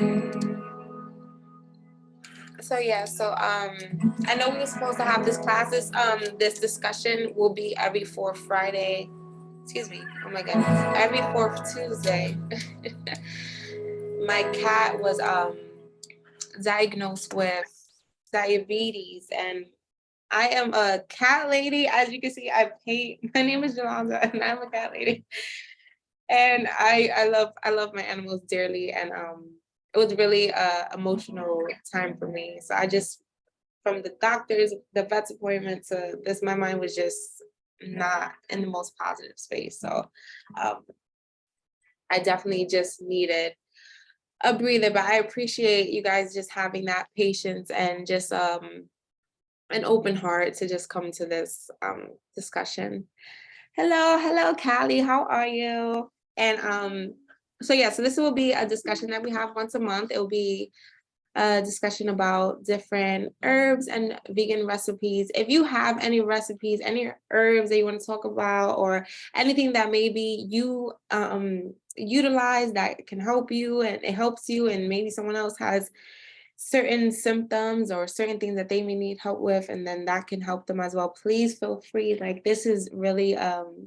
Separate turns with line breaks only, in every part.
I know we were supposed to have this classes. This discussion will be every fourth Friday. Excuse me. Oh my goodness. Every fourth Tuesday. My cat was diagnosed with diabetes, and I am a cat lady. As you can see, I paint. My name is Jolanda, and I'm a cat lady. And I love my animals dearly, and it was really a emotional time for me. So I just, from the doctors, the vet's appointment to this, my mind was just not in the most positive space. So um, I definitely just needed a breather. But I appreciate you guys just having that patience and just an open heart to just come to this discussion. Hello, Callie. How are you? And so this will be a discussion that we have once a month. It will be a discussion about different herbs and vegan recipes. If you have any recipes, any herbs that you want to talk about, or anything that maybe you utilize that can help you and it helps you, and maybe someone else has certain symptoms or certain things that they may need help with, and then that can help them as well, please feel free. Like, this is really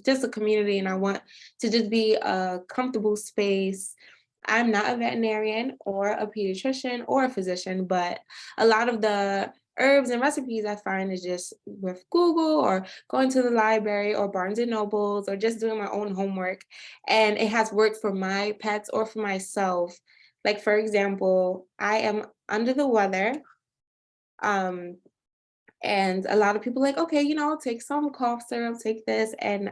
just a community, and I want to just be a comfortable space. I'm not a veterinarian or a pediatrician or a physician, but a lot of the herbs and recipes I find is just with Google or going to the library or Barnes and Nobles or just doing my own homework, and it has worked for my pets or for myself. Like, for example, I am under the weather. Um, and a lot of people like, okay, take some cough syrup, take this. And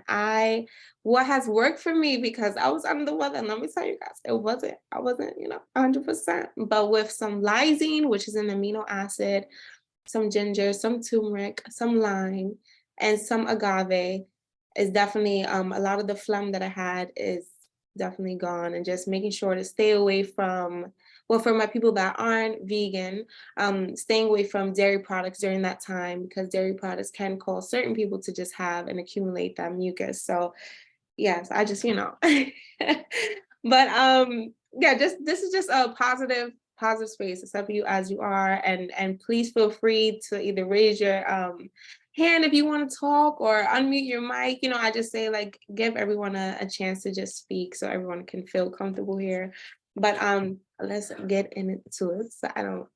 what has worked for me, because I was under the weather, and let me tell you guys, I wasn't, 100%. But with some lysine, which is an amino acid, some ginger, some turmeric, some lime, and some agave, is definitely a lot of the phlegm that I had is definitely gone. And just making sure to stay away from, well, for my people that aren't vegan, staying away from dairy products during that time, because dairy products can cause certain people to just have and accumulate that mucus. So yes, I just, but yeah, just this is just a positive space, accept you as you are, and please feel free to either raise your hand if you want to talk, or unmute your mic. I just say, like, give everyone a chance to just speak so everyone can feel comfortable here. But let's get into it so I don't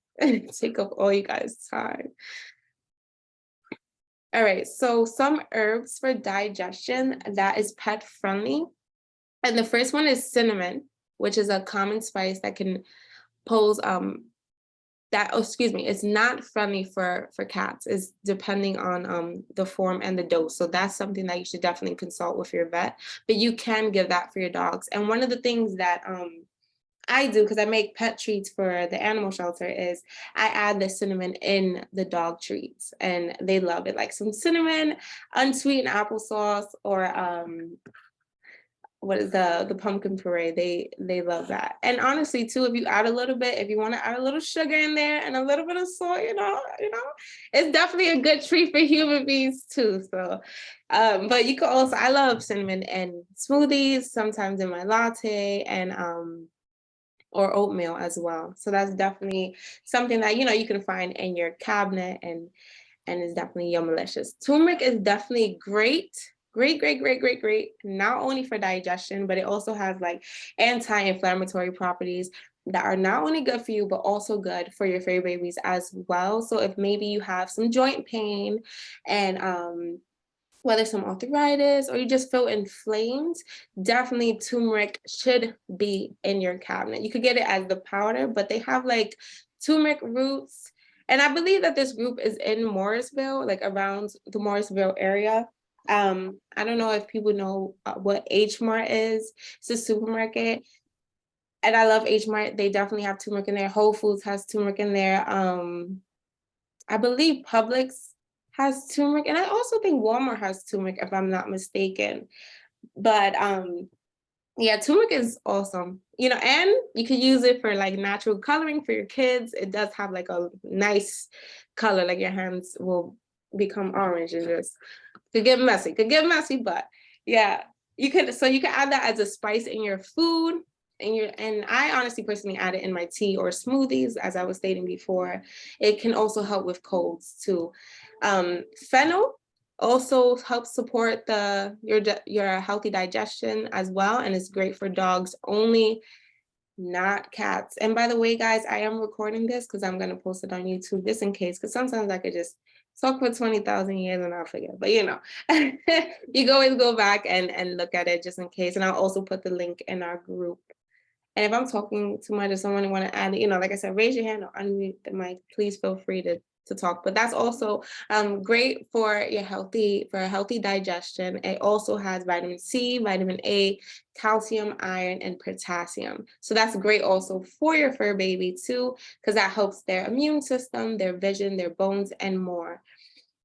take up all you guys' time. All right, so some herbs for digestion that is pet friendly. And the first one is cinnamon, which is a common spice that can pose it's not friendly for cats. It's depending on the form and the dose. So that's something that you should definitely consult with your vet. But you can give that for your dogs. And one of the things that I do, because I make pet treats for the animal shelter, is I add the cinnamon in the dog treats, and they love it. Like some cinnamon, unsweetened applesauce, or what is the pumpkin puree. They love that. And honestly too, if you add a little bit, if you want to add a little sugar in there and a little bit of salt, it's definitely a good treat for human beings too. So but you can also, I love cinnamon in smoothies, sometimes in my latte, and or oatmeal as well. So that's definitely something that you can find in your cabinet, and is definitely yummalicious. Turmeric is definitely great. Great. Not only for digestion, but it also has like anti-inflammatory properties that are not only good for you, but also good for your fur babies as well. So if maybe you have some joint pain, and whether some arthritis, or you just feel inflamed, definitely turmeric should be in your cabinet. You could get it as the powder, but they have like turmeric roots. And I believe that this group is in Morrisville, like around the Morrisville area. I don't know if people know what H Mart is. It's a supermarket. And I love H Mart. They definitely have turmeric in there. Whole Foods has turmeric in there. I believe Publix has turmeric, and I also think Walmart has turmeric, if I'm not mistaken. But yeah, turmeric is awesome. And you could use it for like natural coloring for your kids. It does have like a nice color, like your hands will become orange, and just could get messy, but yeah, you can add that as a spice in your food. and I honestly personally add it in my tea or smoothies, as I was stating before. It can also help with colds too. Fennel also helps support your healthy digestion as well, and it's great for dogs only, not cats. And by the way, guys, I am recording this because I'm gonna post it on YouTube just in case, because sometimes I could just talk for 20,000 years and I'll forget. But you know, you can always go back and look at it just in case. And I'll also put the link in our group. And if I'm talking too much or someone want to add, like I said, raise your hand or unmute the mic. Please feel free to talk. But that's also great for a healthy digestion. It also has vitamin C, vitamin A, calcium, iron, and potassium. So that's great also for your fur baby too, because that helps their immune system, their vision, their bones, and more.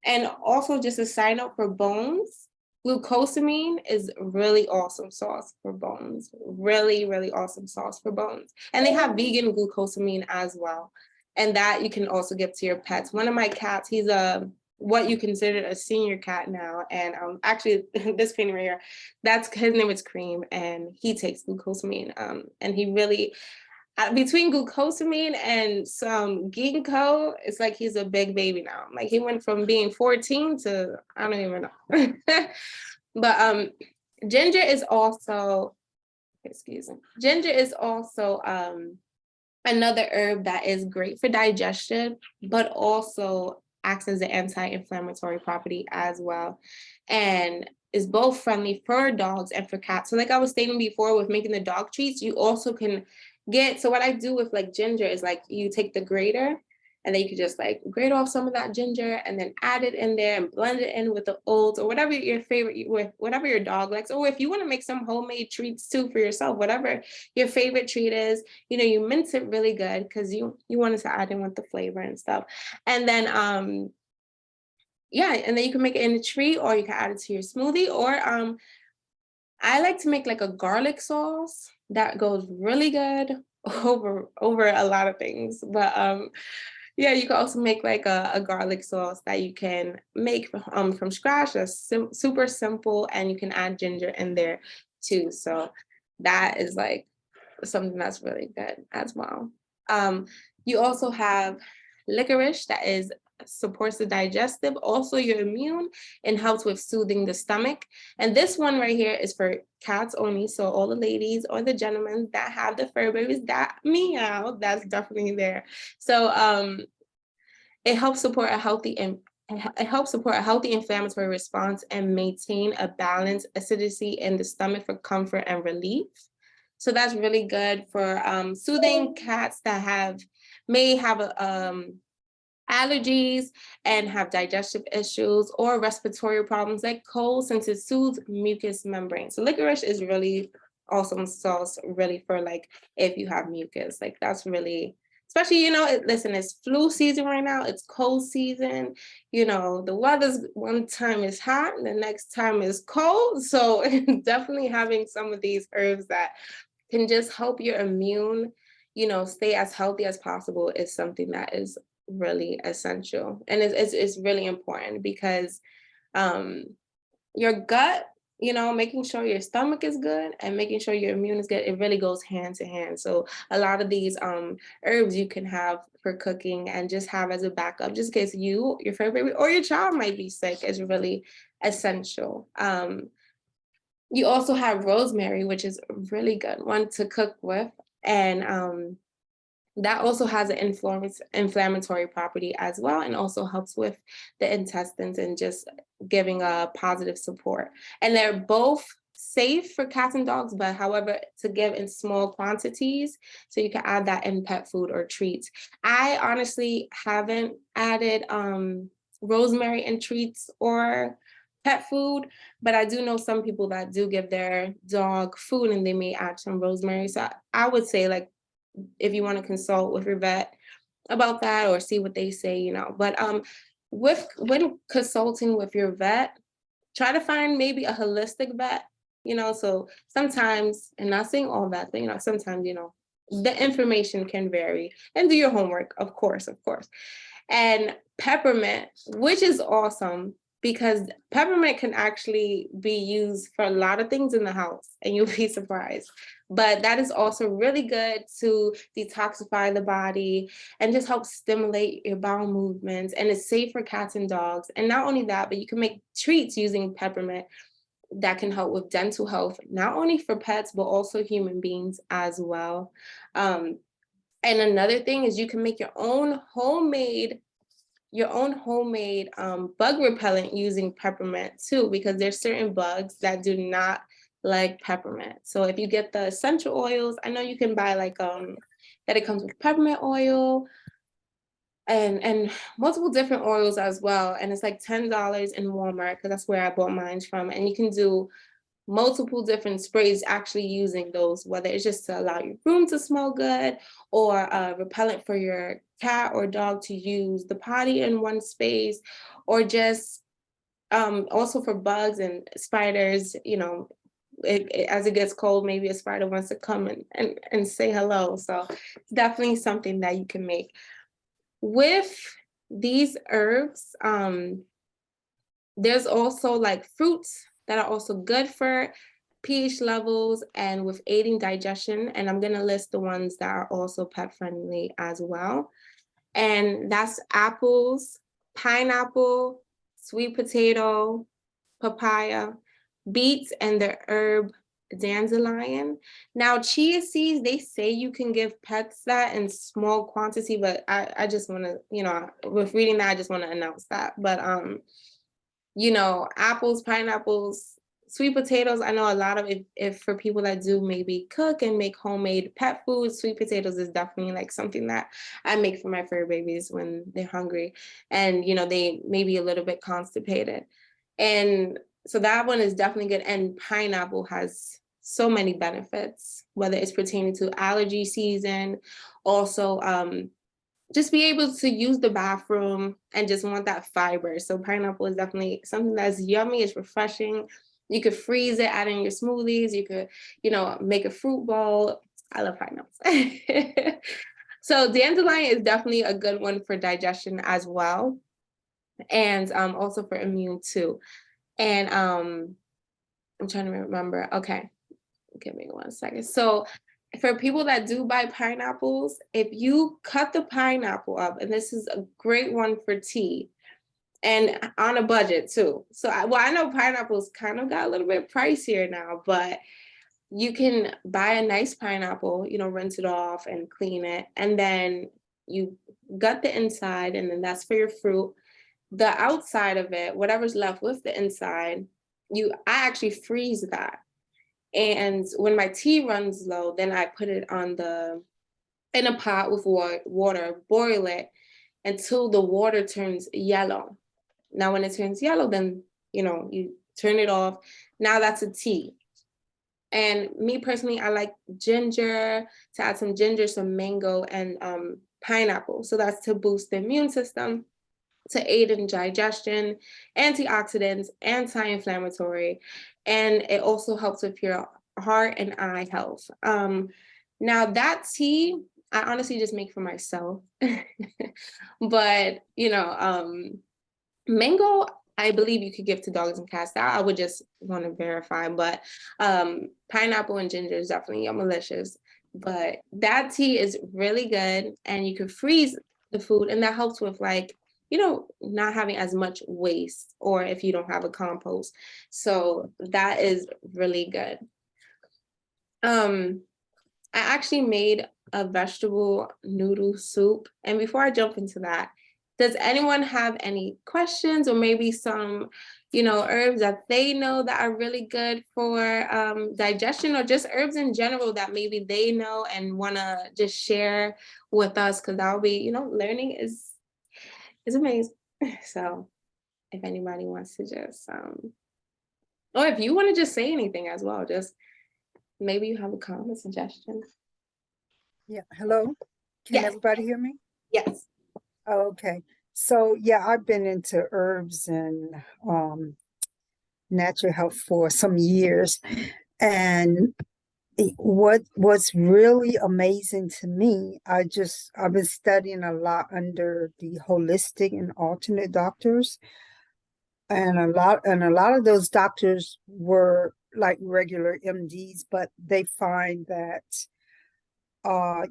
And also just a side note for bones, glucosamine is really awesome sauce for bones. Really, really awesome sauce for bones. And they have vegan glucosamine as well. And that you can also give to your pets. One of my cats, he's what you consider a senior cat now. And actually this painting right here, his name is Cream, and he takes glucosamine. And he really, between glucosamine and some ginkgo, it's like he's a big baby now. Like he went from being 14 to I don't even know. But ginger is also, excuse me, ginger is also another herb that is great for digestion, but also acts as an anti-inflammatory property as well, and is both friendly for dogs and for cats. So like I was stating before, with making the dog treats, you also can so what I do with like ginger is like you take the grater and then you can just like grate off some of that ginger and then add it in there and blend it in with the oats or whatever your favorite, whatever your dog likes. Or if you want to make some homemade treats too for yourself, whatever your favorite treat is, you mince it really good because you wanted to add in with the flavor and stuff. And then yeah, and then you can make it in a treat, or you can add it to your smoothie. Or I like to make like a garlic sauce that goes really good over a lot of things. But yeah, you can also make like a garlic sauce that you can make from scratch. That's super simple, and you can add ginger in there too. So that is like something that's really good as well. You also have licorice that supports the digestive, also your immune, and helps with soothing the stomach. And this one right here is for cats only. So all the ladies or the gentlemen that have the fur babies that meow, that's definitely there. So it helps support a healthy inflammatory response and maintain a balanced acidity in the stomach for comfort and relief. So that's really good for soothing cats that may have allergies and have digestive issues or respiratory problems like cold, since it soothes mucous membrane. So licorice is really awesome sauce, really for like if you have mucus, like that's really, especially, listen, it's flu season right now, it's cold season, the weather's one time is hot and the next time is cold. So definitely having some of these herbs that can just help your immune, stay as healthy as possible is something that is really essential. And it's really important because your gut, making sure your stomach is good and making sure your immune is good, it really goes hand to hand. So a lot of these herbs you can have for cooking and just have as a backup, just in case your fur baby or your child might be sick, is really essential. You also have rosemary, which is a really good one to cook with. And that also has an inflammatory property as well, and also helps with the intestines and just giving a positive support. And they're both safe for cats and dogs, but however, to give in small quantities, so you can add that in pet food or treats. I honestly haven't added rosemary in treats or pet food, but I do know some people that do give their dog food and they may add some rosemary. So I would say, like, if you want to consult with your vet about that or see what they say, But when consulting with your vet, try to find maybe a holistic vet, so sometimes, and not saying all that, but sometimes, the information can vary, and do your homework, of course. And peppermint, which is awesome, because peppermint can actually be used for a lot of things in the house, and you'll be surprised. But that is also really good to detoxify the body and just help stimulate your bowel movements. And it's safe for cats and dogs. And not only that, but you can make treats using peppermint that can help with dental health, not only for pets, but also human beings as well. And another thing is you can make your own homemade bug repellent using peppermint too, because there's certain bugs that do not like peppermint. So if you get the essential oils, I know you can buy like that it comes with peppermint oil and multiple different oils as well. And it's like $10 in Walmart, because that's where I bought mine from. And you can do multiple different sprays actually using those, whether it's just to allow your room to smell good, or repellent for your cat or dog to use the potty in one space, or just also for bugs and spiders, you know, as it gets cold, maybe a spider wants to come and say hello. So it's definitely something that you can make. With these herbs, there's also like fruits that are also good for pH levels and with aiding digestion. And I'm gonna list the ones that are also pet friendly as well. And that's apples, pineapple, sweet potato, papaya, beets, and the herb dandelion. Now, chia seeds, they say you can give pets that in small quantity, but I just want to, you know, with reading that, I just want to announce that. But you know, apples, pineapples, sweet potatoes. I know a lot of if for people that do maybe cook and make homemade pet food, sweet potatoes is definitely like something that I make for my fur babies when they're hungry and, you know, they may be a little bit constipated. And so that one is definitely good. And pineapple has so many benefits, whether it's pertaining to allergy season, also just be able to use the bathroom and just want that fiber. So pineapple is definitely something that's yummy, it's refreshing. You could freeze it, add in your smoothies. You could, you know, make a fruit bowl. I love pineapples. So dandelion is definitely a good one for digestion as well. And also for immune too. And I'm trying to remember. Okay, give me 1 second. So for people that do buy pineapples, if you cut the pineapple up, and this is a great one for tea, and on a budget too. So, I know pineapples kind of got a little bit pricier now, but you can buy a nice pineapple, you know, rinse it off and clean it, and then you gut the inside, and then that's for your fruit. The outside of it, whatever's left with the inside, I actually freeze that. And when my tea runs low, then I put it in a pot with water, boil it until the water turns yellow. Now, when it turns yellow, then, you know, you turn it off. Now that's a tea. And me personally, I like ginger, to add some ginger, some mango, and pineapple. So that's to boost the immune system, to aid in digestion, antioxidants, anti-inflammatory, and it also helps with your heart and eye health. Now that tea, I honestly just make for myself, but you know, mango, I believe you could give to dogs and cats. That I would just want to verify, but pineapple and ginger is definitely malicious. But that tea is really good, and you can freeze the food, and that helps with like, you know, not having as much waste, or if you don't have a compost. So that is really good. I actually made a vegetable noodle soup. And before I jump into that, does anyone have any questions, or maybe some, you know, herbs that they know that are really good for digestion, or just herbs in general that maybe they know and want to just share with us? Because that'll be, you know, learning is amazing. So if anybody wants to just, or if you want to just say anything as well, just maybe you have a comment, suggestion.
Yeah, hello? Can
Yes.
everybody hear me?
Yes.
Oh, okay. So yeah, I've been into herbs and natural health for some years. And what's really amazing to me, I've been studying a lot under the holistic and alternate doctors. And a lot of those doctors were like regular MDs, but they find that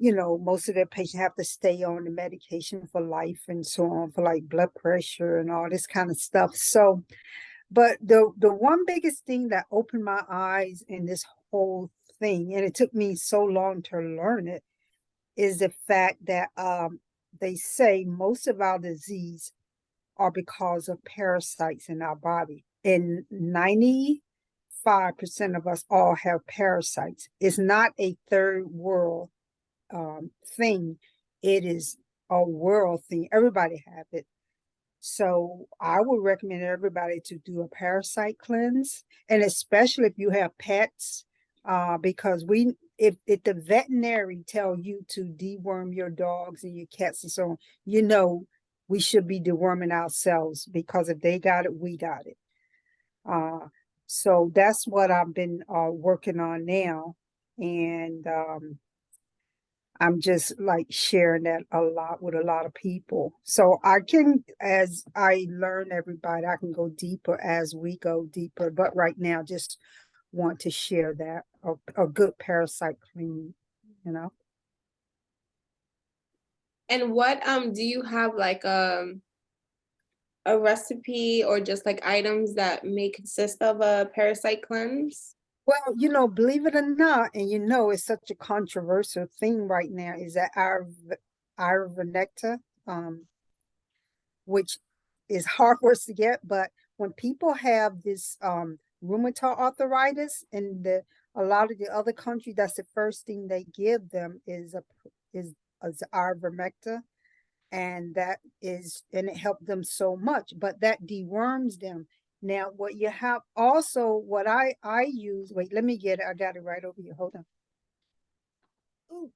you know, most of their patients have to stay on the medication for life and so on, for like blood pressure and all this kind of stuff. So, but the one biggest thing that opened my eyes in this whole thing, and it took me so long to learn it, is the fact that they say most of our disease are because of parasites in our body. And 95% of us all have parasites. It's not a third world thing. It is a world thing. Everybody have it. So I would recommend everybody to do a parasite cleanse, and especially if you have pets, because if the veterinary tell you to deworm your dogs and your cats and so on, you know we should be deworming ourselves, because if they got it, we got it. So that's what I've been working on now, and I'm just like sharing that a lot with a lot of people. So I can, as I learn everybody, I can go deeper as we go deeper. But right now, just want to share that a good parasite clean, you know.
And what do you have like a recipe or just like items that may consist of a parasite cleanse?
Well, you know, believe it or not, and you know, it's such a controversial thing right now, is that Ayurveda, which is hard for us to get, but when people have this rheumatoid arthritis in a lot of the other countries, that's the first thing they give them is Ayurveda, and it helped them so much, but that deworms them. Now, what you have also, what I use, wait, let me get it. I got it right over here. Hold on. Ooh.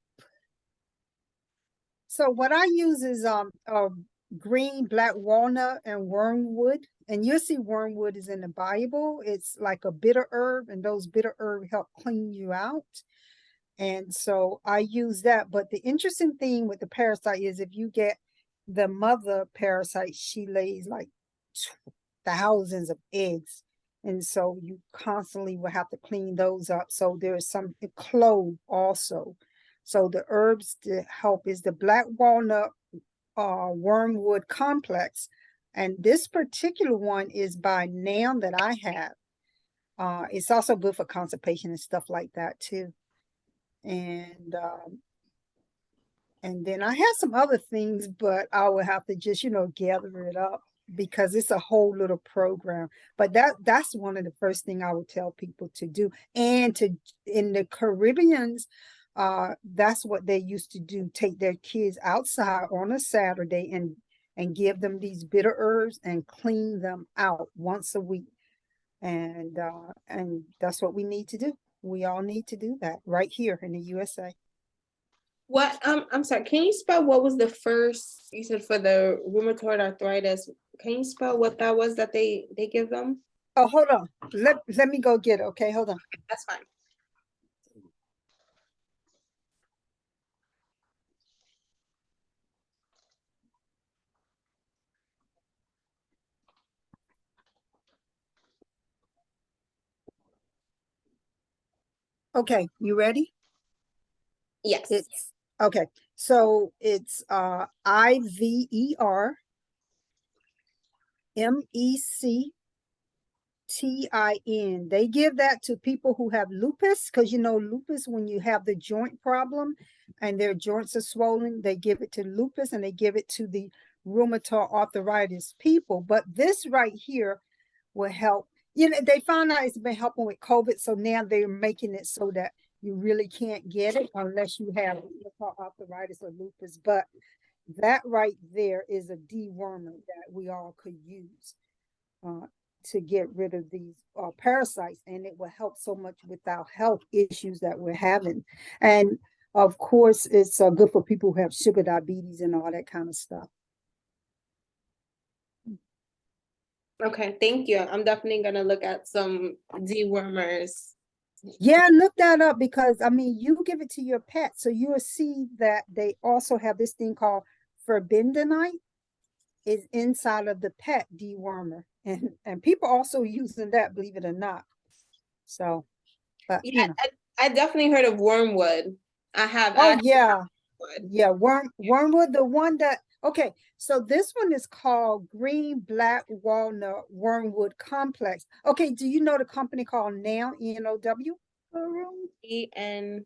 So what I use is green, black walnut, and wormwood. And you'll see wormwood is in the Bible. It's like a bitter herb, and those bitter herbs help clean you out. And so I use that. But the interesting thing with the parasite is if you get the mother parasite, she lays like thousands of eggs. And so you constantly will have to clean those up. So there's some clove also. So the herbs to help is the black walnut wormwood complex. And this particular one is by Nam that I have. It's also good for constipation and stuff like that too. And then I have some other things, but I will have to just, you know, gather it up because it's a whole little program. But that's one of the first thing I would tell people to do. And to in the Caribbeans, that's what they used to do, take their kids outside on a Saturday and give them these bitter herbs and clean them out once a week. And that's what we need to do. We all need to do that right here in the USA.
What I'm sorry, can you spell what was the first you said for the rheumatoid arthritis? Can you spell what that was that they give them?
Oh, hold on. Let me go get it. Okay, hold on.
That's fine.
Okay, you ready?
Yes.
It's okay. So it's IVERMECTIN. They give that to people who have lupus, because you know lupus, when you have the joint problem and their joints are swollen, they give it to lupus, and they give it to the rheumatoid arthritis people. But this right here will help. You know, they found out it's been helping with COVID, so now they're making it so that you really can't get it unless you have rheumatoid arthritis or lupus. But that right there is a dewormer that we all could use uh, to get rid of these parasites, and it will help so much with our health issues that we're having. And of course, it's good for people who have sugar diabetes and all that kind of stuff.
Okay, thank you. I'm definitely gonna look at some dewormers.
Yeah, look that up, because I mean, you give it to your pet, so you will see that they also have this thing called verbindinite is inside of the pet dewormer, and people also using that, believe it or not. So, but
Yeah, I definitely heard of wormwood. I have
oh
actually
yeah,
wood.
yeah, wormwood, the one that, okay, so this one is called green black walnut wormwood complex. Okay, do you know the company called Now, N-O-W?
And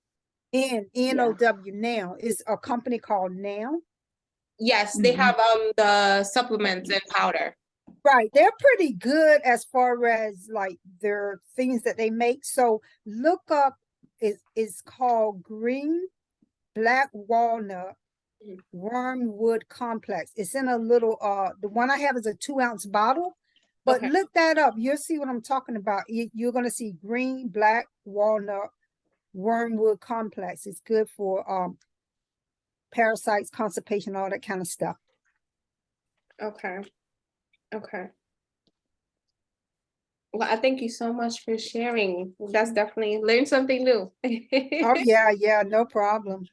N-O-W, Now is a company called Now.
yes, they have the supplements and powder.
Right, they're pretty good as far as like their things that they make. So look up, it's called green black walnut
Mhm.
wormwood complex. It's in a little the one I have is a 2-ounce bottle, but
Okay.
look that up. You'll see what I'm talking about. You're gonna see green black walnut wormwood complex. It's good for parasites, constipation, all that kind of stuff.
Okay. Okay. Well, I thank you so much for sharing. That's definitely learned something new.
Oh yeah, yeah, no problem.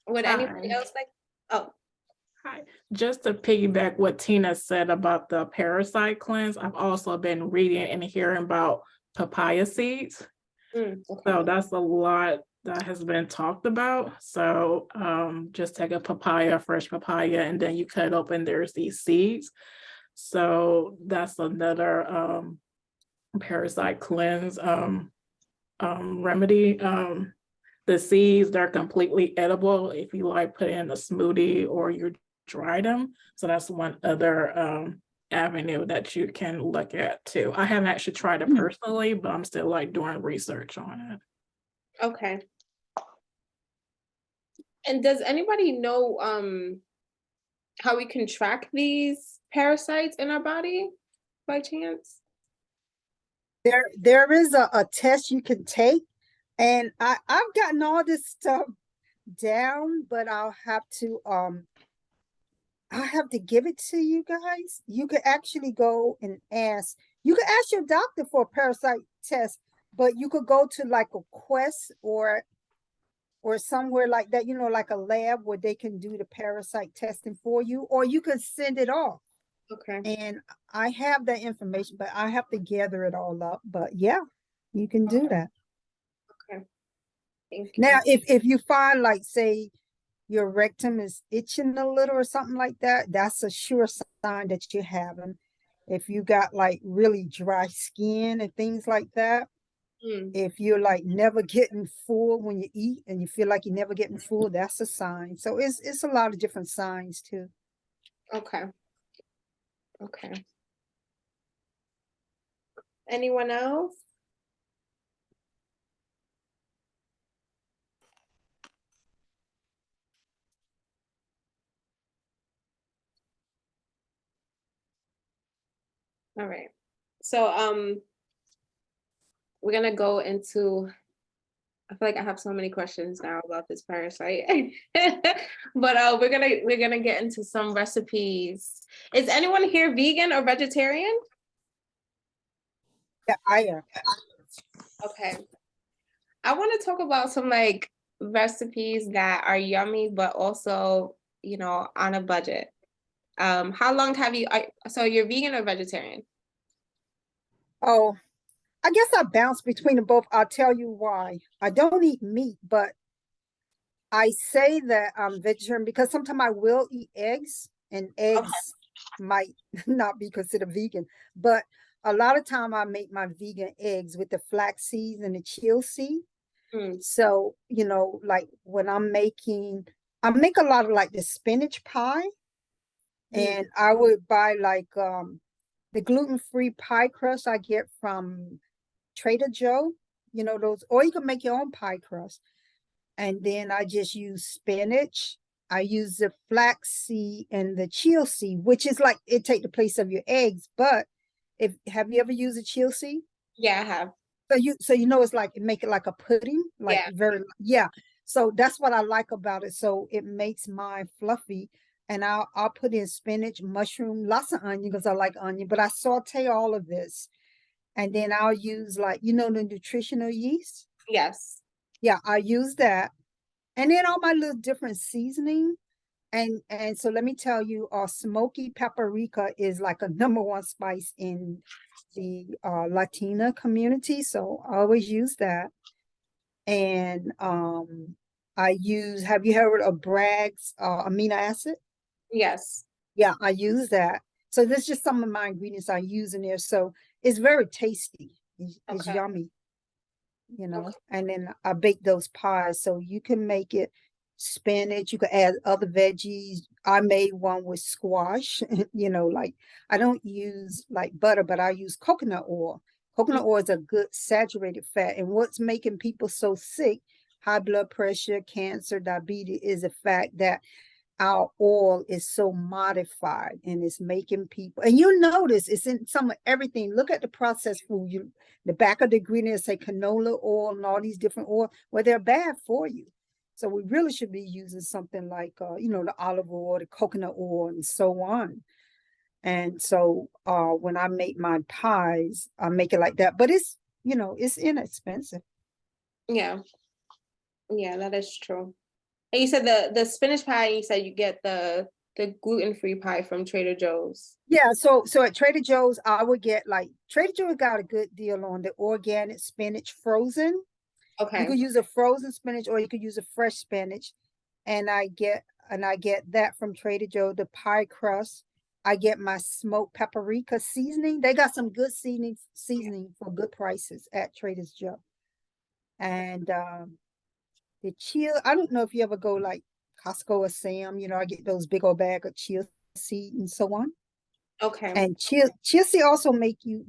Would anybody
Hi.
else like? Oh,
Hi. Just to piggyback what Tina said about the parasite cleanse, I've also been reading and hearing about papaya seeds.
okay.
So that's a lot that has been talked about. So just take a papaya, fresh papaya, and then you cut open, there's these seeds. So that's another parasite cleanse remedy. The seeds, they're completely edible if you like put in a smoothie or you dry them. So that's one other avenue that you can look at too. I haven't actually tried it personally, but I'm still like doing research on it.
Okay. And does anybody know how we can track these parasites in our body by chance?
There is a test you can take, and I've gotten all this stuff down, but I'll have to give it to you guys. You could actually go and ask. You could ask your doctor for a parasite test, but you could go to like a Quest or somewhere like that, like a lab where they can do the parasite testing for you, or you could send it off.
Okay.
And I have that information, but I have to gather it all up. But yeah, you can do that.
Okay. Thank
Now,
you.
if you find like say your rectum is itching a little or something like that, that's a sure sign that you're having. If you got like really dry skin and things like that,
Hmm.
if you're like never getting full when you eat and you feel like you're never getting full, that's a sign. So it's a lot of different signs too.
Okay. Okay. Anyone else? All right. So we're gonna go into, I feel like I have so many questions now about this parasite. But we're gonna get into some recipes. Is anyone here vegan or vegetarian?
Yeah, I am.
Okay. I want to talk about some like recipes that are yummy, but also, on a budget. How long have you, so you're vegan or vegetarian?
Oh, I guess I bounce between them both. I'll tell you why. I don't eat meat, but I say that I'm vegetarian because sometimes I will eat eggs, and
Okay.
eggs might not be considered vegan. But a lot of time I make my vegan eggs with the flax seeds and the chia seed.
Mm,
So, like when I make a lot of like the spinach pie,
mm,
and I would buy like the gluten-free pie crust I get from Trader Joe, those, or you can make your own pie crust. And then I just use spinach. I use the flax seed and the chia seed, which is like it take the place of your eggs. But if have you ever used a chia seed?
yeah, I have.
So it's like it make it like a pudding, like
Yeah.
very, yeah. So that's what I like about it. So it makes mine fluffy. And I'll put in spinach, mushroom, lots of onion because I like onion, but I saute all of this. And then I'll use like, the nutritional yeast.
Yes.
Yeah, I use that. And then all my little different seasoning. And so let me tell you, smoky paprika is like a #1 spice in the Latina community. So I always use that. And have you heard of Bragg's amino acid?
Yes.
Yeah, I use that. So this is just some of my ingredients I use in there. So it's very tasty. It's
Okay.
yummy,
Okay.
and then I bake those pies. So you can make it spinach, you could add other veggies. I made one with squash, like I don't use like butter, but I use coconut oil. Coconut oil is a good saturated fat. And what's making people so sick, high blood pressure, cancer, diabetes, is the fact that our oil is so modified and it's making people, and you notice it's in some of everything. Look at the processed food. The back of the ingredients say canola oil and all these different oil. Well, they're bad for you. So we really should be using something like the olive oil, the coconut oil, and so on. And so when I make my pies, I make it like that. But it's inexpensive.
Yeah. Yeah, that is true. And you said the spinach pie, you said you get the gluten-free pie from Trader Joe's.
Yeah, so at Trader Joe's, I would get like Trader Joe's got a good deal on the organic spinach frozen. You
Okay.
could use a frozen spinach or you could use a fresh spinach. And I get that from Trader Joe, the pie crust. I get my smoked paprika seasoning. They got some good seasoning for good prices at Trader Joe. And the chia, I don't know if you ever go like Costco or Sam, I get those big old bag of chia seed and so on.
Okay.
And chia seed also make you,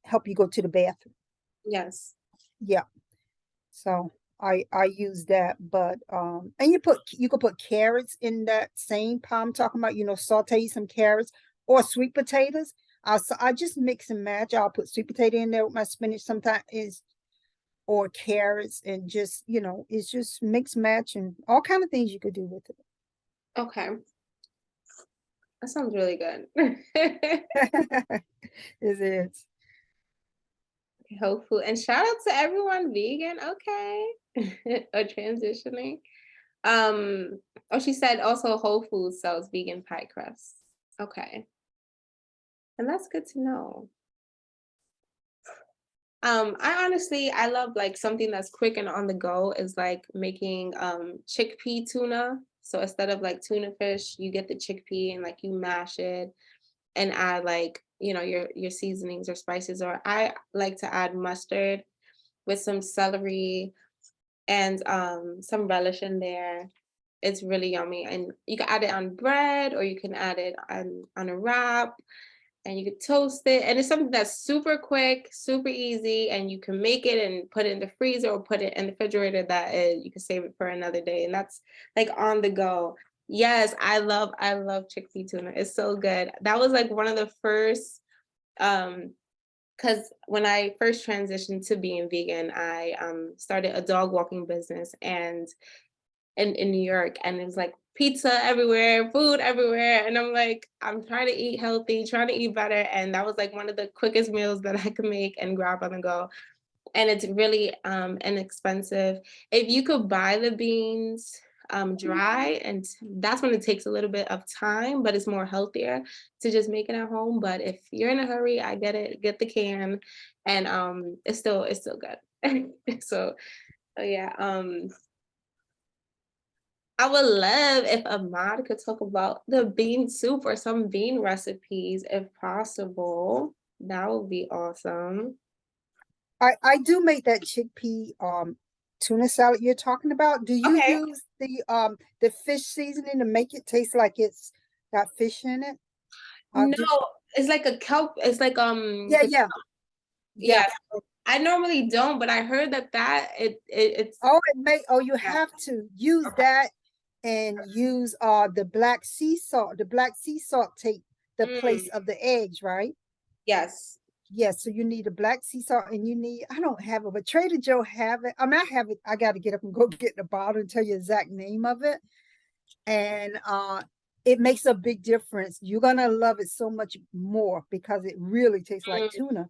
help you go to the bathroom.
Yes.
Yeah. So I use that, but and you could put carrots in that same pie I'm talking about, saute some carrots or sweet potatoes. I just mix and match. I'll put sweet potato in there with my spinach sometimes or carrots, and just, it's just mix match and all kind of things you could do with it.
Okay. That sounds really good.
It is.
Whole food. And shout out to everyone vegan, okay. Or transitioning. Oh, she said also Whole Foods sells vegan pie crust. Okay. And that's good to know. I love like something that's quick and on the go is like making chickpea tuna. So instead of like tuna fish, you get the chickpea and like you mash it and add like, your seasonings or spices, or I like to add mustard with some celery and some relish in there. It's really yummy. And you can add it on bread or you can add it on a wrap and you can toast it. And it's something that's super quick, super easy, and you can make it and put it in the freezer or put it in the refrigerator you can save it for another day. And that's like on the go. Yes, I love chickpea tuna. It's so good. That was like one of the first, because when I first transitioned to being vegan, I started a dog walking business and in New York, and it was like pizza everywhere, food everywhere. And I'm like, I'm trying to eat healthy, trying to eat better. And that was like one of the quickest meals that I could make and grab on the go. And it's really inexpensive. If you could buy the beans dry, and that's when it takes a little bit of time, but it's more healthier to just make it at home. But if you're in a hurry, I get it, get the can, and it's still good. So yeah. I would love if Ahmad could talk about the bean soup or some bean recipes if possible. That would be awesome.
I do make that chickpea tuna salad you're talking about. Do you
Okay.
use the fish seasoning to make it taste like it's got fish in it?
No,
Do,
it's like a kelp. It's like
yeah, yeah, yeah.
yeah. I normally don't, but I heard it's
You
yeah.
have to use that and use the black sea salt. The black sea salt take the place
Mm,
of the eggs, right?
yes.
Yes, so you need a black sea salt and you need, I don't have it, but Trader Joe have it. I mean, I have it. I got to get up and go get the bottle and tell you the exact name of it. And it makes a big difference. You're going to love it so much more because it really tastes like
Mm,
tuna.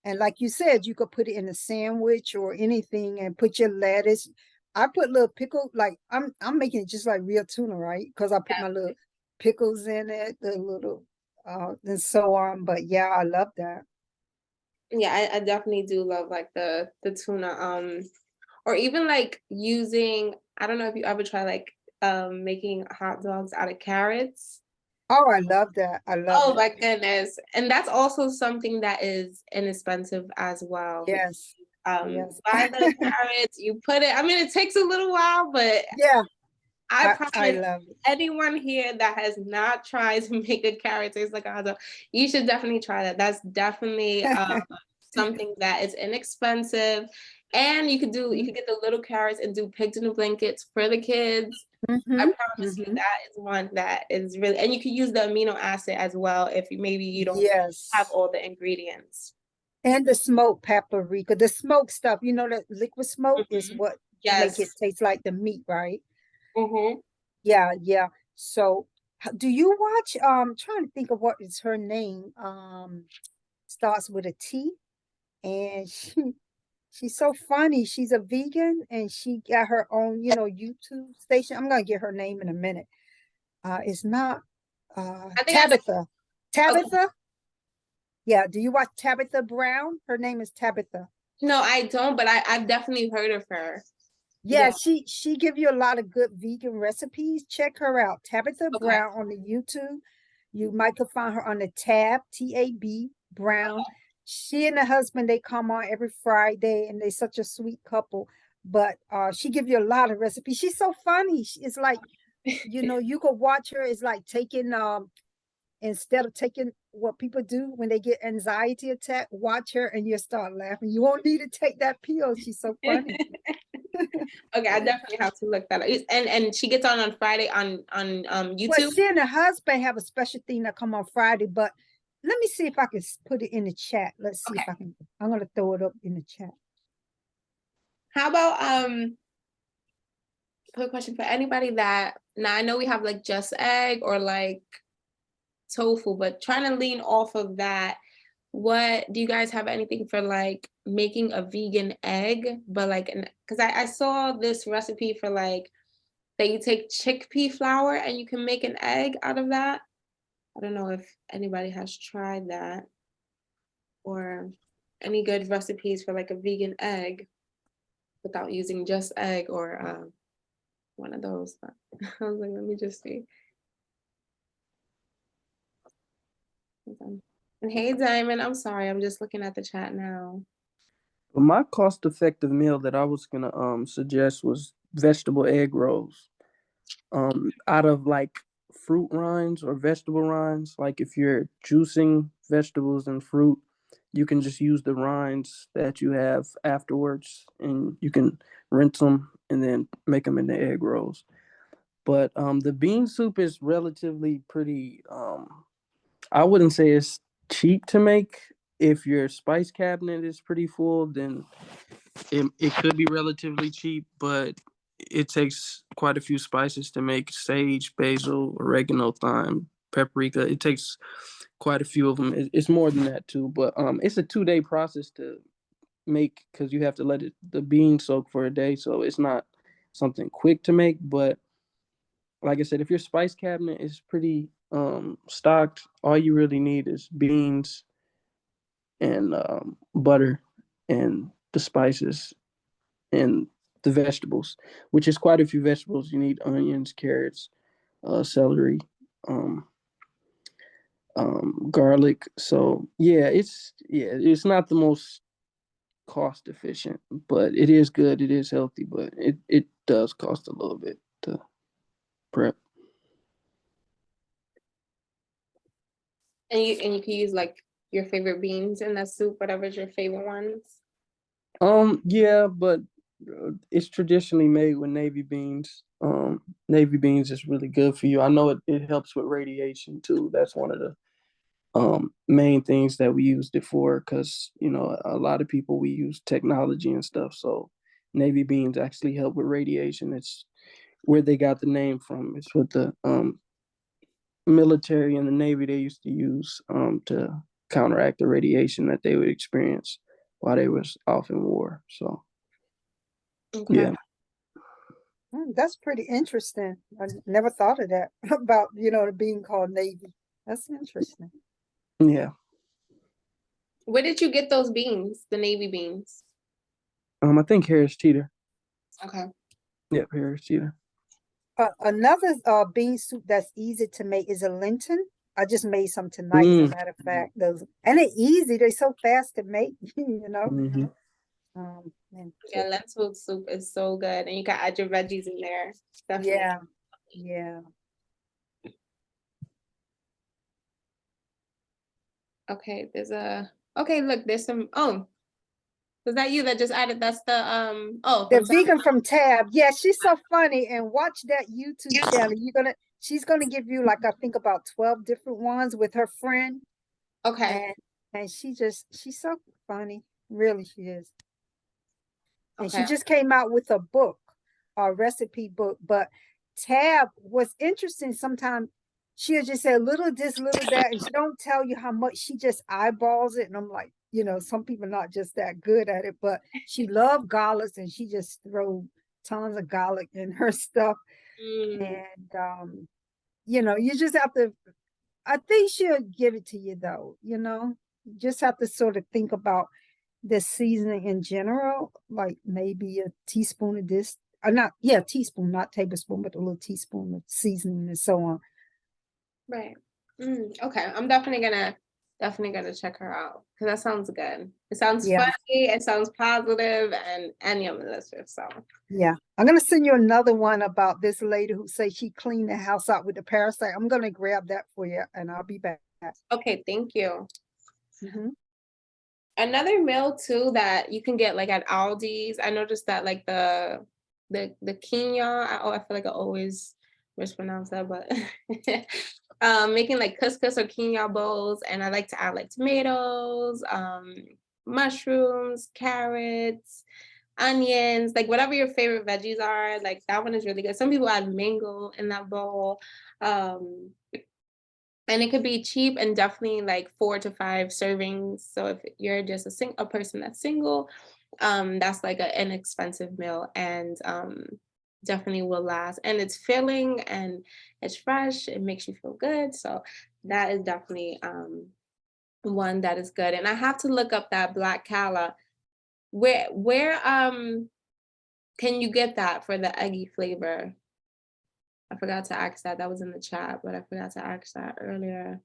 And like you said, you could put it in a sandwich or anything and put your lettuce. I put little pickle, like I'm making it just like real tuna, right? Because I put my little pickles in it, the little and so on. But yeah, I love that.
Yeah, I definitely do love like the tuna. Or even like using, I don't know if you ever try like making hot dogs out of carrots.
Oh, I love that. I love
Oh
it.
my goodness. And that's also something that is inexpensive as well.
Yes. Yes.
Buy the carrots, you put it, I mean, it takes a little while, but
Yeah,
I
I
promise
love it.
anyone here that has not tried to make a carrot taste like a hot dog, you should definitely try that. That's definitely something that is inexpensive. And you could get the little carrots and do pigs in the blankets for the kids. I
Mm-hmm.
promise you
Mm-hmm.
that is one that is really, and you can use the amino acid as well if you maybe you don't have
Yes.
all the ingredients.
And the smoked paprika, the smoked stuff, you know, that liquid smoke is
Mhm.
what make it
Yes.
taste like the meat, right?
Hmm.
Yeah, yeah. So do you watch trying to think of what is her name? Starts with a T, and she's so funny. She's a vegan and she got her own, YouTube station. I'm gonna get her name in a minute. It's not
I think I know.
Tabitha.
Okay.
Tabitha? Yeah, do you watch Tabitha Brown? Her name is Tabitha.
No, I don't, but I've definitely heard of her.
Yeah,
Yeah.
she give you a lot of good vegan recipes. Check her out. Tabitha
Okay.
Brown on the YouTube. You might could find her on the tab, TAB Brown. She and her husband, they come on every Friday and they're such a sweet couple. But she give you a lot of recipes. She's so funny. It's like, you could watch her. It's like taking instead of taking what people do when they get anxiety attack, watch her and you'll start laughing. You won't need to take that pill. She's so funny.
Okay, I definitely have to look that up. And she gets on Friday on
Well,
YouTube.
she and her husband have a special thing that come on Friday, but let me see if I can put it in the chat. Let's see if
Okay.
I can. I'm gonna throw it up in the chat.
How about quick question for anybody that now I know we have like just egg or like tofu, but trying to lean off of that. What do you guys have anything for like making a vegan egg? But like, because I saw this recipe for like that you take chickpea flour and you can make an egg out of that. I don't know if anybody has tried that or any good recipes for like a vegan egg without using just egg or one of those. But I was like, let me just see. And hey, Diamond, I'm sorry, I'm just looking at the chat now.
But my cost-effective meal that I was gonna suggest was vegetable egg rolls. Out of like fruit rinds or vegetable rinds. Like if you're juicing vegetables and fruit, you can just use the rinds that you have afterwards, and you can rinse them and then make them into egg rolls. But the bean soup is relatively pretty. I wouldn't say it's cheap to make. If your spice cabinet is pretty full, then it could be relatively cheap, but it takes quite a few spices to make sage, basil, oregano, thyme, paprika. It takes quite a few of them. It's more than that too, but it's a 2 day process to make because you have to let the beans soak for a day, so it's not something quick to make. But like I said, if your spice cabinet is pretty stocked, all you really need is beans and butter and the spices and the vegetables, which is quite a few vegetables. You need onions, carrots, celery, um, garlic. So it's not the most cost efficient, but it is good. It is healthy, but it does cost a little bit to prep.
And you can use like your favorite beans in that soup, whatever's your favorite ones.
Yeah, but it's traditionally made with navy beans. Navy beans is really good for you. I know it helps with radiation too. That's one of the main things that we used it for, because a lot of people, we use technology and stuff, so navy beans actually help with radiation. It's where they got the name from. It's what the military and the navy, they used to use to counteract the radiation that they would experience while they was off in war. So
Okay.
yeah.
That's pretty interesting. I never thought of that about, the bean called Navy. That's interesting.
Yeah.
Where did you get those beans, the navy beans?
I think Harris Teeter.
Okay.
Yep, Harris Teeter.
Another bean soup that's easy to make is a Linton. I just made some tonight, as a matter of fact. Those, and they're easy. They're so fast to make,
Mhm.
And
Yeah, lentil soup is so good, and you can add your veggies in there. Definitely.
yeah, yeah.
Okay, okay, look, there's some, oh, was that you that just added, that's the, oh.
The
from South-
vegan from Tab. Yeah, she's so funny. And watch that YouTube channel. She's gonna give you like I think about 12 different ones with her friend.
Okay,
And she's so funny. Really, she is. And she
okay,
just came out with a book, a recipe book. But Tab was interesting. Sometimes she'll just say a little this, little that, and she don't tell you how much. She just eyeballs it, and I'm like, some people not just that good at it. But she loved garlics, and she just throw tons of garlic in her stuff. And you just have to. I think she'll give it to you though. You just have to sort of think about the seasoning in general, like maybe a teaspoon of this, teaspoon, not tablespoon, but a little teaspoon of seasoning and so on.
right. Okay, I'm definitely gonna check her out, because that sounds good. It sounds
Yeah.
funny, it sounds positive, and yummy delicious, so.
Yeah, I'm gonna send you another one about this lady who says she cleaned the house out with the parasite. I'm gonna grab that for you, and I'll be back.
Okay, thank you.
Mhm.
Another meal too that you can get like at Aldi's. I noticed that like the quinoa. I feel like I always mispronounce that, but making like couscous or quinoa bowls, and I like to add like tomatoes, mushrooms, carrots, onions, like whatever your favorite veggies are. Like that one is really good. Some people add mango in that bowl. And it could be cheap and definitely like 4 to 5 servings. So if you're just a person that's single, that's like an inexpensive meal, and definitely will last. And it's filling and it's fresh. It makes you feel good. So that is definitely one that is good. And I have to look up that black calla. Where can you get that for the eggy flavor? I forgot to ask that. That was in the chat, but I forgot to ask that earlier.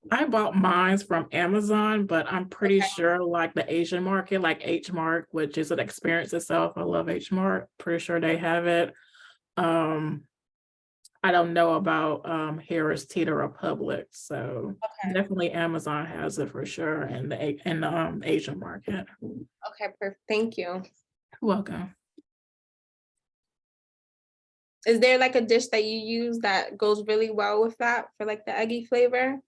I bought mines from Amazon, but I'm pretty
Okay.
sure like the Asian market, like H Mart, which is an experience itself. I love H Mart. Pretty sure they have it. I don't know about Harris Teeter or Publix, so
Okay.
definitely Amazon has it for sure in the Asian market.
Okay, perfect. Thank you.
Welcome.
Is there like a dish that you use that goes really well with that for like the eggy flavor?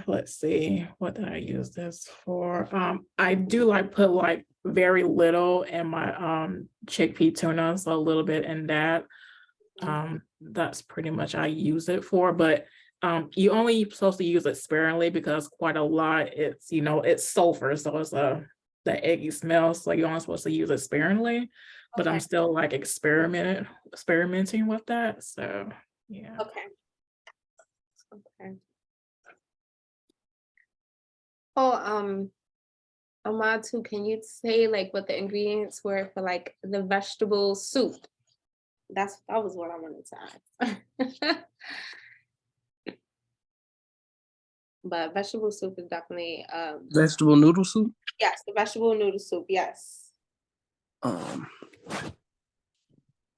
Let's see, what did I use this for? I do like put like very little in my chickpea tuna, so a little bit in that. That's pretty much I use it for, but you only supposed to use it sparingly because quite a lot it's sulfur, so it's the eggy smell, so you're only supposed to use it sparingly, but I'm
Okay.
still like experimenting with that, so yeah.
Okay. Okay. Oh, Ahmad too, can you say like what the ingredients were for like the vegetable soup? That was what I wanted to ask. But vegetable soup is definitely
Vegetable noodle soup.
yes, the vegetable noodle soup, yes.
Um,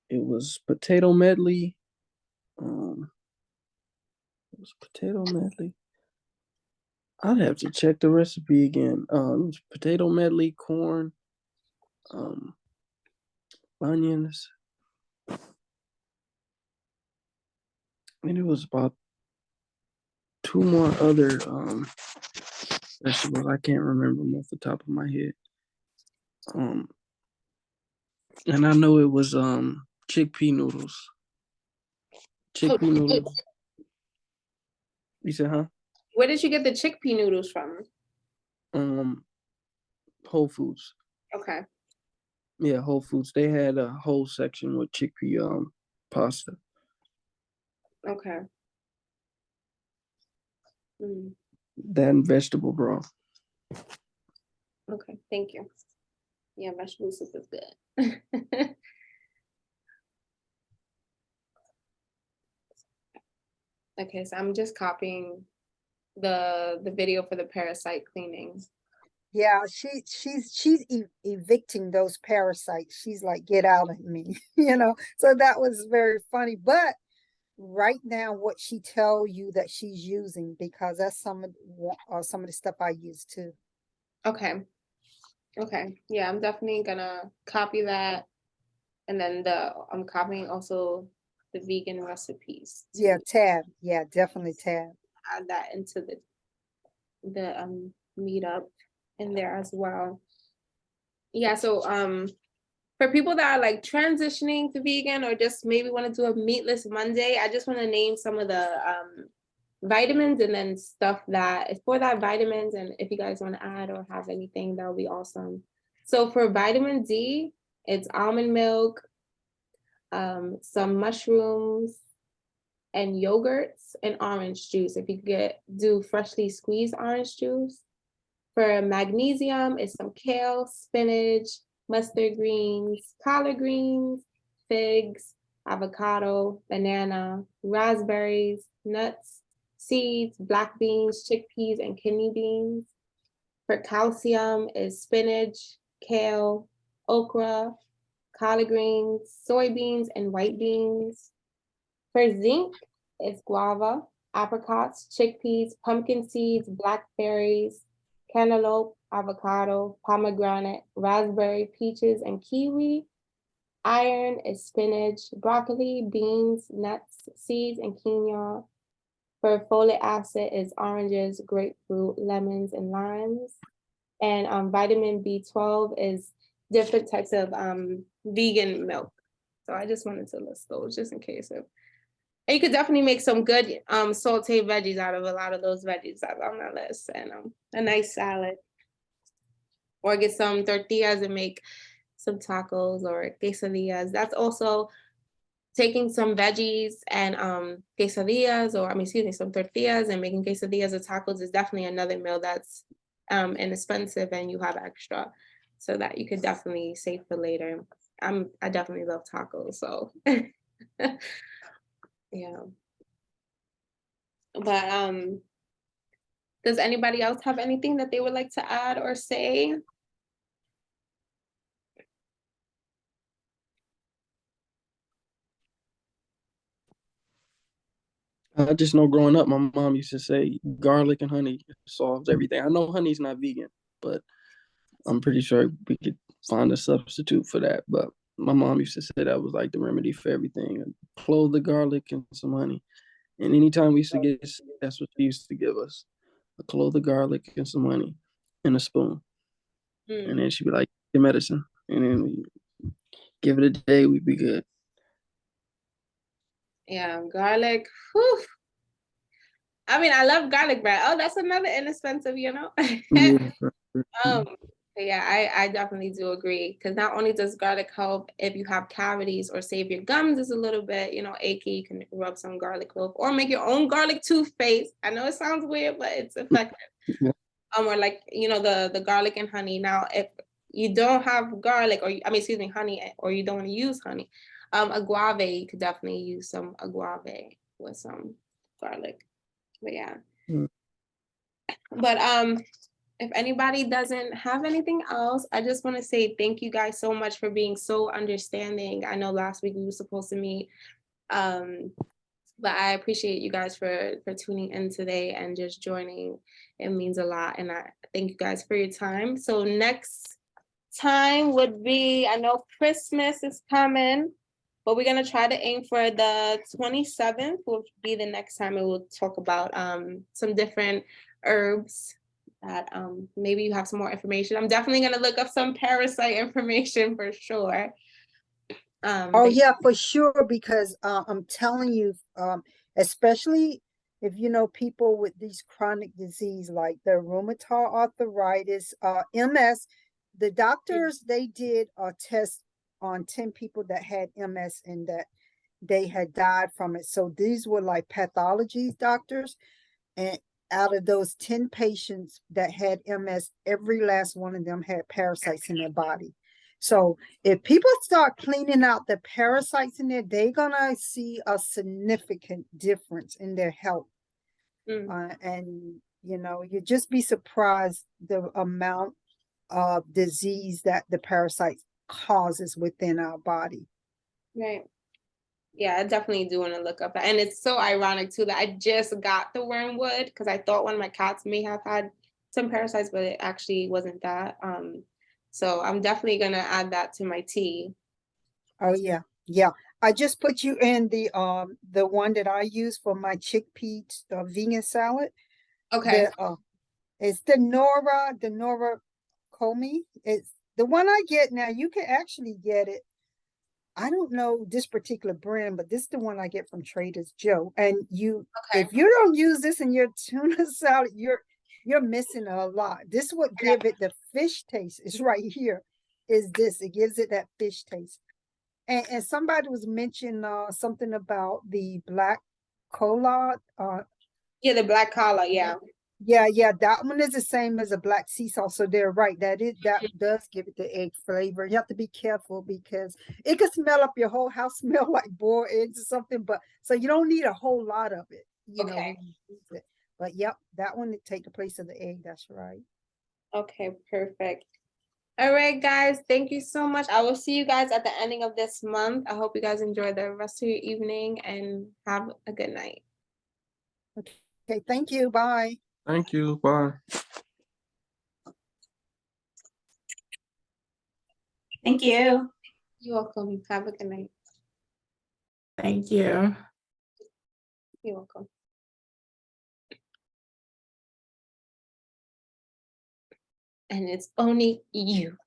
it was potato medley. It was potato medley. I'd have to check the recipe again. It was potato medley, corn, onions, and it was about 2 more other vegetables. I can't remember them off the top of my head. And I know it was chickpea noodles. Chickpea noodles. You said, huh?
Where did you get the chickpea noodles from?
Whole Foods.
Okay.
Yeah, Whole Foods. They had a whole section with chickpea pasta.
Okay. Mm,
That and vegetable broth.
okay, thank you. Yeah, vegetable soup is good. Okay, so I'm just copying the video for the parasite cleaning.
Yeah, she's evicting those parasites. She's like, get out of me, So that was very funny. But right now, what she tell you that she's using, because that's some of the stuff I use too.
Okay. Okay. Yeah, I'm definitely gonna copy that. And then I'm copying also the vegan recipes
Yeah,
to
tab. Yeah, definitely tab.
add that into the meetup in there as well. Yeah, so for people that are like transitioning to vegan or just maybe want to do a meatless Monday, I just want to name some of the vitamins and then stuff that is for that vitamins. And if you guys want to add or have anything, that would be awesome. So for vitamin D, it's almond milk, some mushrooms, and yogurts and orange juice. If you do freshly squeezed orange juice. For magnesium, it's some kale, spinach, mustard greens, collard greens, figs, avocado, banana, raspberries, nuts, seeds, black beans, chickpeas, and kidney beans. For calcium is spinach, kale, okra, collard greens, soybeans, and white beans. For zinc, it's guava, apricots, chickpeas, pumpkin seeds, blackberries, cantaloupe, avocado, pomegranate, raspberry, peaches, and kiwi. Iron is spinach, broccoli, beans, nuts, seeds, and quinoa. For folic acid is oranges, grapefruit, lemons, and limes. And vitamin B12 is different types of vegan milk. So I just wanted to list those just in case of. And you could definitely make some good sauteed veggies out of a lot of those veggies that's on that list, and a nice salad. Or get some tortillas and make some tacos or quesadillas. That's also taking some veggies and quesadillas, or some tortillas and making quesadillas or tacos is definitely another meal that's inexpensive and you have extra, so that you could definitely save for later. I definitely love tacos, so yeah. But does anybody else have anything that they would like to add or say?
I just know growing up, my mom used to say garlic and honey solves everything. I know honey's not vegan, but I'm pretty sure we could find a substitute for that. But my mom used to say that was like the remedy for everything. Clove the garlic and some honey. And anytime we used to get sick, that's what she used to give us. A clove of garlic and some honey in a spoon. And then she'd be like, your medicine. And then we give it a day, we'd be good.
Yeah, garlic. Whew. I mean, I love garlic bread. Oh, that's another inexpensive,
Yeah.
Yeah, I definitely do agree, because not only does garlic help if you have cavities or say if your gums is a little bit, achy, you can rub some garlic clove or make your own garlic toothpaste. I know it sounds weird, but it's effective.
Yeah.
Or like, the garlic and honey. Now, if you don't have garlic honey, or you don't want to use honey, agave, you could definitely use some agave with some garlic. But yeah.
Mm.
But if anybody doesn't have anything else, I just want to say thank you guys so much for being so understanding. I know last week we were supposed to meet, but I appreciate you guys for tuning in today and just joining. It means a lot, and I thank you guys for your time. So next time would be, I know Christmas is coming, but we're gonna try to aim for the 27th, will be the next time, and we'll talk about some different herbs that maybe you have some more information. I'm definitely gonna look up some parasite information for sure.
Oh yeah, for sure, because I'm telling you, especially if you know people with these chronic disease like the rheumatoid arthritis, MS, the doctors, they did a test on 10 people that had MS and that they had died from it. So these were like pathology doctors. And out of those 10 patients that had MS, every last one of them had parasites in their body. So if people start cleaning out the parasites in there, they're gonna see a significant difference in their health. And you know, you'd just be surprised the amount of disease that the parasite causes within our body.
Right. Yeah, I definitely do want to look up that. And it's so ironic too that I just got the wormwood because I thought one of my cats may have had some parasites, but it actually wasn't that. So I'm definitely gonna add that to my tea.
Oh yeah, yeah. I just put you in the one that I use for my chickpea vegan salad.
Okay.
It's the Nora Comey. It's the one I get now. You can actually get it. I don't know this particular brand, but this is the one I get from Trader Joe. And
Okay.
if you don't use this in your tuna salad, you're missing a lot. This would give it the fish taste. It's right here. Is this? It gives it that fish taste. And somebody was mentioning something about the black collard.
Yeah, the black collar. Yeah.
Yeah, that one is the same as a black sea salt. So they're right. That does give it the egg flavor. You have to be careful because it can smell up your whole house, smell like boiled eggs or something. But so you don't need a whole lot of it, you know,
Okay.
when you use it. But yep, that one to take the place of the egg. That's right.
Okay, perfect. All right, guys, thank you so much. I will see you guys at the ending of this month. I hope you guys enjoy the rest of your evening and have a good night.
Okay, thank you. Bye.
Thank you. Bye.
Thank you.
You're welcome. Have a good night.
Thank you.
You're welcome. And it's only you.